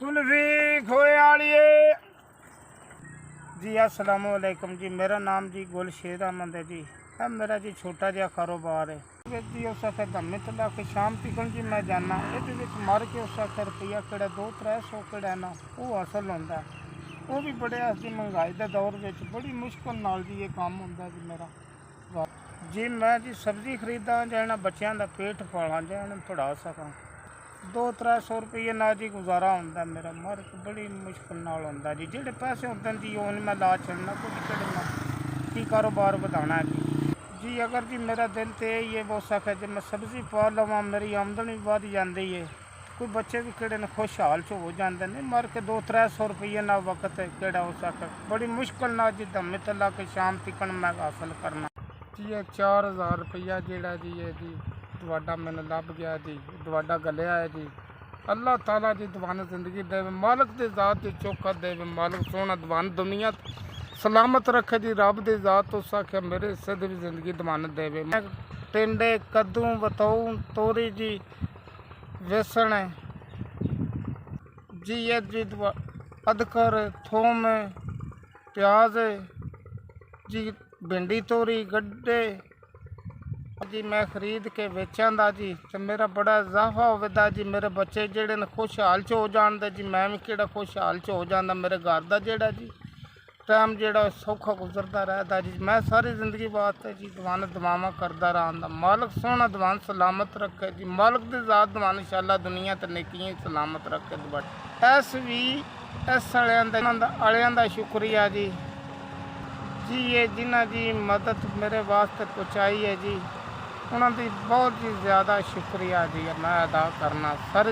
कुल्फी खोए वालिए जी। अस्सलाम वालेकुम जी। मेरा नाम जी गुलशेर अहमद है जी। है मेरा जी छोटा जहा कारोबार है जी। उस आखे धम्मे तो ला के शाम तिकन जी मैं जाना ये मर के उस आखे रुपया कि 200-300 किड़ा ना वो हासिल होंगे। वो भी बड़े अस महंगाई के दौर में बड़ी मुश्किल नाल जी ये काम होंगे जी मेरा जी। मैं जी सब्जी खरीदा जाना बच्चों का पेट पाला जाना पढ़ा सका 200-300 रुपये ना जी गुजारा होंगे मेरा। मर के बड़ी मुश्किल नाल होंगे जी। जोड़े पैसे होते जी वो नहीं मैं ला छड़ना कुछ कड़ना की कारोबार बढ़ाना है जी। अगर जी मेरा दिल तो यही है वो सके जी मैं सब्जी पा लवा मेरी आमदनी बढ़ जाती है। कोई बच्चे भी किड़े खुशहाल च हो जाते हैं। मर के 200-300 रुपये ना वक्त किड़ा हो सके बड़ी मुश्किल ना जी धम्मे तो ला के शाम तिकन मैं हासिल करना जी। ये 4000 रुपया जोड़ा जी है जी तुहाडा मैनूं लभ गया जी। तुहाडा गलिया है जी। अल्लाह ताला जी दवान जिंदगी देवे मालिक की जात की चौखा देवे मालिक सोहना दवान दुनिया सलामत रखे जी। रब की जात उस आख्या मेरे हिस्से की भी जिंदगी दवान देवे। मैं टिंडे कद्दू बतऊ तोरी जी बेसन जी ये जी अदकर थोम प्याज जी भिंडी तोरी गड्ढे जी मैं खरीद के बेचांदा जी। तो मेरा बड़ा इजाफा होता जी। मेरे बच्चे जेड़े ने खुशहाल च हो जाते जी। मैं भी किड़ा खुशहाल च हो जाता। मेरे घर का जेड़ा जी टाइम जेड़ा सौखा गुजरता रहता जी। मैं सारी जिंदगी वास्ते जी दवान दुआवां करता रहा। मालिक सोहना दवान सलामत रखे जी। मालिक की जात दवान इंशाअल्लाह दुनिया तो नेकियां सलामत रखे। इस भी इस आलियां दा शुक्रिया जी। जी ये जिन्हों जी मदद मेरे वास्ते पहुँचाई है जी उन्होंने बहुत ही ज़्यादा शुक्रिया जी मैं अदा करना सर।